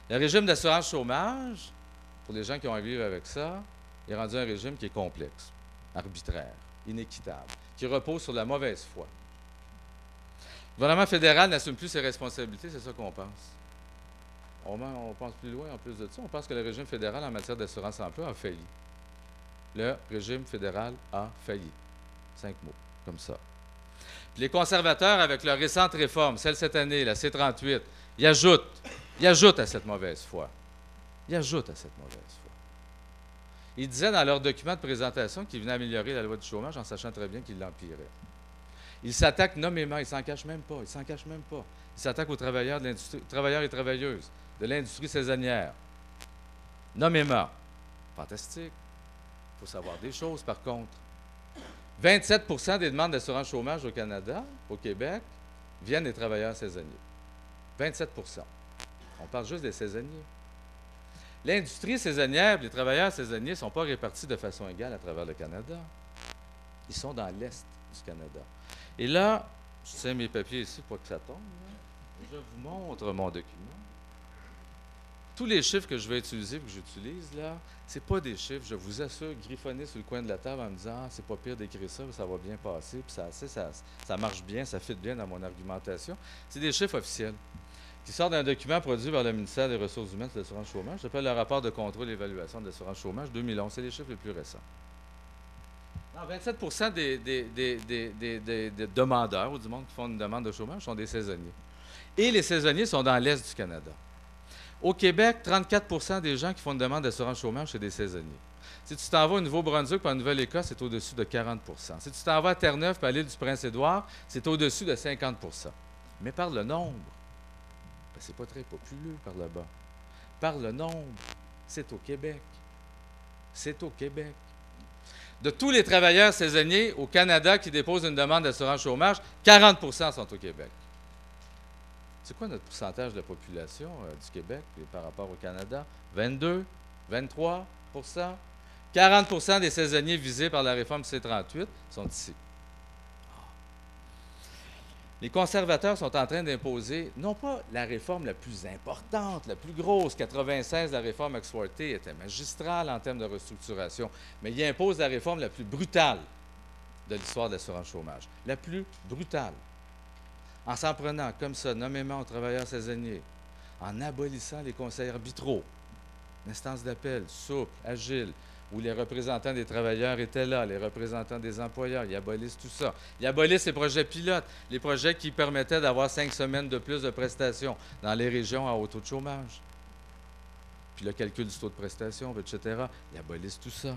Le régime d'assurance chômage, pour les gens qui ont à vivre avec ça, est rendu un régime qui est complexe, arbitraire, inéquitable, qui repose sur la mauvaise foi. Le gouvernement fédéral n'assume plus ses responsabilités, c'est ça qu'on pense. On pense plus loin en plus de ça. On pense que le régime fédéral en matière d'assurance-emploi a failli. Le régime fédéral a failli. 5 mots, comme ça. Puis les conservateurs, avec leur récente réforme, celle cette année, la C-38, ils ajoutent à cette mauvaise foi. Ils ajoutent à cette mauvaise foi. Ils disaient dans leur document de présentation qu'ils venaient améliorer la loi du chômage en sachant très bien qu'ils l'empiraient. Ils s'attaquent nommément, ils s'en cachent même pas, Ils s'attaquent aux travailleurs, travailleurs et travailleuses de l'industrie saisonnière. Nommément. Fantastique. Il faut savoir des choses, par contre. 27 des demandes d'assurance chômage au Canada, au Québec, viennent des travailleurs saisonniers. 27 On parle juste des saisonniers. L'industrie saisonnière, les travailleurs saisonniers ne sont pas répartis de façon égale à travers le Canada. Ils sont dans l'Est du Canada. Et là, je tiens mes papiers ici pour que ça tombe. Là. Je vous montre mon document. Tous les chiffres que je vais utiliser, que j'utilise, là, c'est pas des chiffres, je vous assure, griffonnés sur le coin de la table en me disant ah, c'est pas pire d'écrire ça, ça va bien passer, puis ça marche bien, ça fit bien dans mon argumentation. C'est des chiffres officiels qui sortent d'un document produit par le ministère des Ressources humaines et de l'assurance chômage. Ça s'appelle le rapport de contrôle et d'évaluation de l'assurance chômage 2011. C'est les chiffres les plus récents. Non, 27 des demandeurs ou du monde qui font une demande de chômage sont des saisonniers. Et les saisonniers sont dans l'Est du Canada. Au Québec, 34 des gens qui font une demande d'assurance chômage, c'est des saisonniers. Si tu t'en vas au Nouveau-Brunswick ou en Nouvelle-Écosse, c'est au-dessus de 40 Si tu t'en vas à Terre-Neuve et à l'île du Prince-Édouard, c'est au-dessus de 50 Mais par le nombre, ben, c'est pas très populeux par là-bas. Par le nombre, c'est au Québec. C'est au Québec. De tous les travailleurs saisonniers au Canada qui déposent une demande d'assurance chômage, 40 sont au Québec. C'est quoi notre pourcentage de la population du Québec par rapport au Canada? 22, 23 40 des saisonniers visés par la réforme C-38 sont ici. Les conservateurs sont en train d'imposer, non pas la réforme la plus importante, la plus grosse, 96, la réforme Exforte était magistrale en termes de restructuration, mais ils imposent la réforme la plus brutale de l'histoire de l'assurance chômage. La plus brutale. En s'en prenant comme ça, nommément aux travailleurs saisonniers, en abolissant les conseils arbitraux, l'instance d'appel souple, agile, où les représentants des travailleurs étaient là, les représentants des employeurs, ils abolissent tout ça. Ils abolissent les projets pilotes, les projets qui permettaient d'avoir 5 semaines de plus de prestations dans les régions à haut taux de chômage. Puis le calcul du taux de prestation, etc. Ils abolissent tout ça.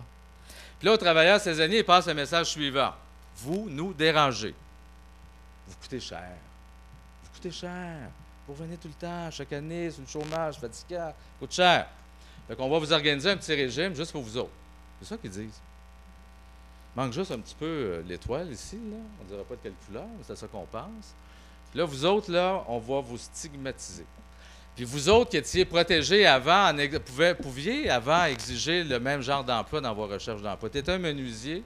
Puis là, aux travailleurs saisonniers, ils passent le message suivant. Vous nous dérangez. Vous coûtez cher. Vous coûtez cher. Vous revenez tout le temps, chaque année, sur le chômage, fatigant, ça coûte cher. Fait qu'on va vous organiser un petit régime juste pour vous autres. C'est ça qu'ils disent. Il manque juste un petit peu l'étoile ici, là. On ne dira pas de quelle couleur, c'est à ça qu'on pense. Puis là, vous autres, là, on va vous stigmatiser. Puis vous autres qui étiez protégés avant, pouviez avant exiger le même genre d'emploi dans vos recherches d'emploi. Tu étais un menuisier,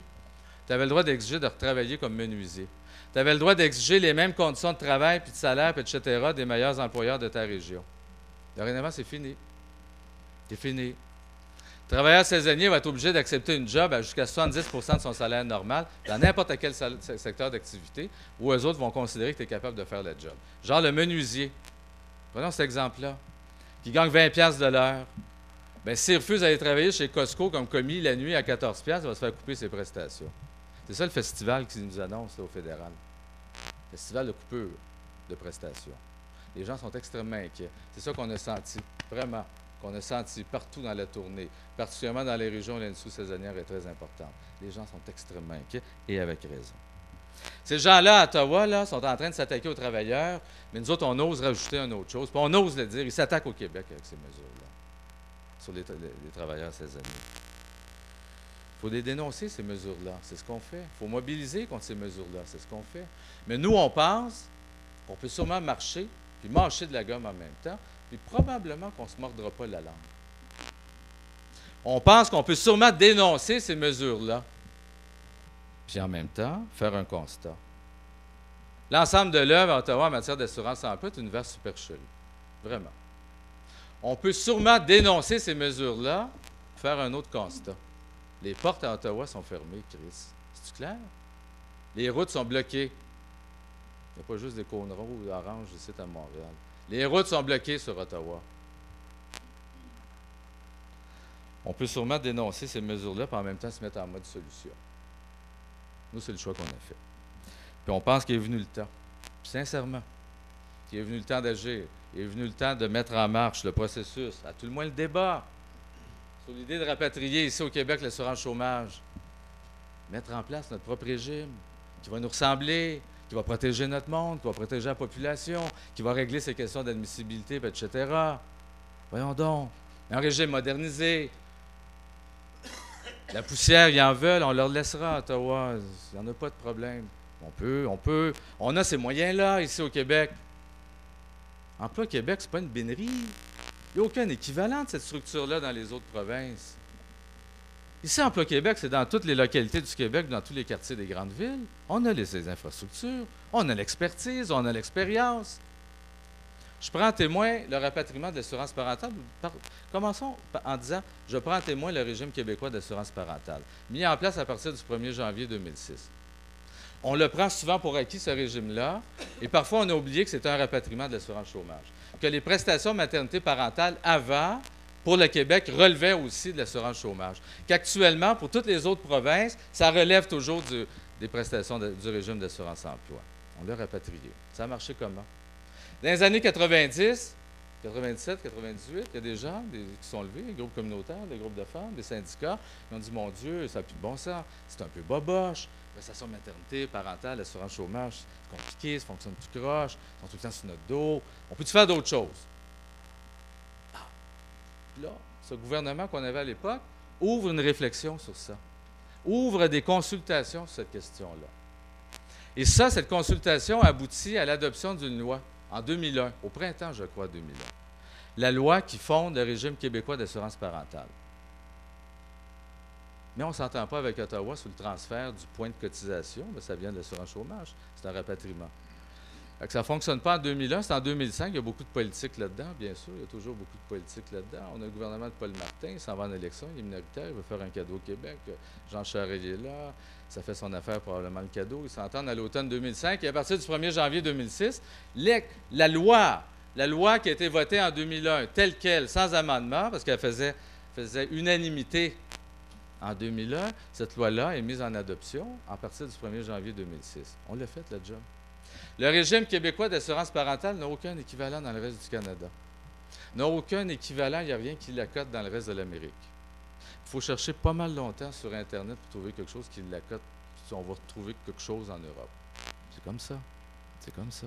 tu avais le droit d'exiger de retravailler comme menuisier. Tu avais le droit d'exiger les mêmes conditions de travail, puis de salaire, puis etc., des meilleurs employeurs de ta région. Dorénavant, c'est fini. C'est fini. Le travailleur saisonnier va être obligé d'accepter une job à jusqu'à 70 de son salaire normal dans n'importe quel secteur d'activité où eux autres vont considérer que tu es capable de faire le job. Genre le menuisier. Prenons cet exemple-là. Qui gagne 20$ de l'heure. Bien, s'il refuse d'aller travailler chez Costco comme commis la nuit à 14$, il va se faire couper ses prestations. C'est ça le festival qui nous annonce là, au fédéral. Festival de coupure de prestations. Les gens sont extrêmement inquiets. C'est ça qu'on a senti, vraiment, qu'on a senti partout dans la tournée, particulièrement dans les régions où l'industrie saisonnière est très importante. Les gens sont extrêmement inquiets et avec raison. Ces gens-là, à Ottawa, là, sont en train de s'attaquer aux travailleurs, mais nous autres, on ose rajouter une autre chose. Puis on ose le dire, ils s'attaquent au Québec avec ces mesures-là, sur les travailleurs saisonniers. Il faut les dénoncer, ces mesures-là. C'est ce qu'on fait. Il faut mobiliser contre ces mesures-là. C'est ce qu'on fait. Mais nous, on pense qu'on peut sûrement marcher, puis mâcher de la gomme en même temps, puis probablement qu'on ne se mordra pas la langue. On pense qu'on peut sûrement dénoncer ces mesures-là, puis en même temps, faire un constat. L'ensemble de l'œuvre à Ottawa en matière d'assurance emploi est une verre supercherie. Vraiment. On peut sûrement dénoncer ces mesures-là, faire un autre constat. Les portes à Ottawa sont fermées, Chris. C'est-tu clair? Les routes sont bloquées. Il n'y a pas juste des cônes rouges ou oranges ici à Montréal. Les routes sont bloquées sur Ottawa. On peut sûrement dénoncer ces mesures-là, puis en même temps se mettre en mode solution. Nous, c'est le choix qu'on a fait. Puis on pense qu'il est venu le temps. Puis sincèrement, qu'il est venu le temps d'agir. Il est venu le temps de mettre en marche le processus, à tout le moins le débat, sur l'idée de rapatrier ici au Québec l'assurance chômage. Mettre en place notre propre régime, qui va nous ressembler, qui va protéger notre monde, qui va protéger la population, qui va régler ces questions d'admissibilité, etc. Voyons donc. Un régime modernisé. La poussière, ils en veulent, on leur laissera à Ottawa. Il n'y en a pas de problème. On a ces moyens-là ici au Québec. Emploi Québec, ce n'est pas une bénerie. Il n'y a aucun équivalent de cette structure-là dans les autres provinces. Ici, Emploi Québec, c'est dans toutes les localités du Québec, dans tous les quartiers des grandes villes. On a les infrastructures, on a l'expertise, on a l'expérience. Je prends en témoin le rapatriement de l'assurance parentale. Commençons en disant, je prends en témoin le régime québécois d'assurance parentale, mis en place à partir du 1er janvier 2006. On le prend souvent pour acquis, ce régime-là, et parfois on a oublié que c'était un rapatriement de l'assurance chômage. Que les prestations maternité parentale avant, pour le Québec, relevaient aussi de l'assurance chômage. Qu'actuellement, pour toutes les autres provinces, ça relève toujours des prestations du régime d'assurance emploi. On l'a rapatrié. Ça a marché comment? Dans les années 90, 97, 98, il y a des gens qui sont levés, des groupes communautaires, des groupes de femmes, des syndicats, qui ont dit, mon Dieu, ça n'a plus de bon sens, c'est un peu boboche, prestation de maternité, parentale, assurance chômage, c'est compliqué, ça fonctionne tout croche, ils sont tout le temps sur notre dos, on peut-tu faire d'autres choses? Ah. Puis là, ce gouvernement qu'on avait à l'époque ouvre une réflexion sur ça, ouvre des consultations sur cette question-là. Et ça, cette consultation aboutit à l'adoption d'une loi en 2001, au printemps, je crois, 2001. La loi qui fonde le régime québécois d'assurance parentale. Mais on ne s'entend pas avec Ottawa sur le transfert du point de cotisation. Bien, ça vient de l'assurance chômage. C'est un rapatriement. Ça ne fonctionne pas en 2001, c'est en 2005. Il y a beaucoup de politique là-dedans, bien sûr. Il y a toujours beaucoup de politique là-dedans. On a le gouvernement de Paul Martin, il s'en va en élection, il est minoritaire, il veut faire un cadeau au Québec. Jean Charest est là, ça fait son affaire probablement le cadeau. Ils s'entendent à l'automne 2005. Et à partir du 1er janvier 2006, la loi qui a été votée en 2001, telle qu'elle, sans amendement, parce qu'elle faisait unanimité en 2001, cette loi-là est mise en adoption à partir du 1er janvier 2006. On l'a fait, le job. Le régime québécois d'assurance parentale n'a aucun équivalent dans le reste du Canada. N'a aucun équivalent, il n'y a rien qui l'accote dans le reste de l'Amérique. Il faut chercher pas mal longtemps sur Internet pour trouver quelque chose qui l'accote, si on va retrouver quelque chose en Europe. C'est comme ça. C'est comme ça.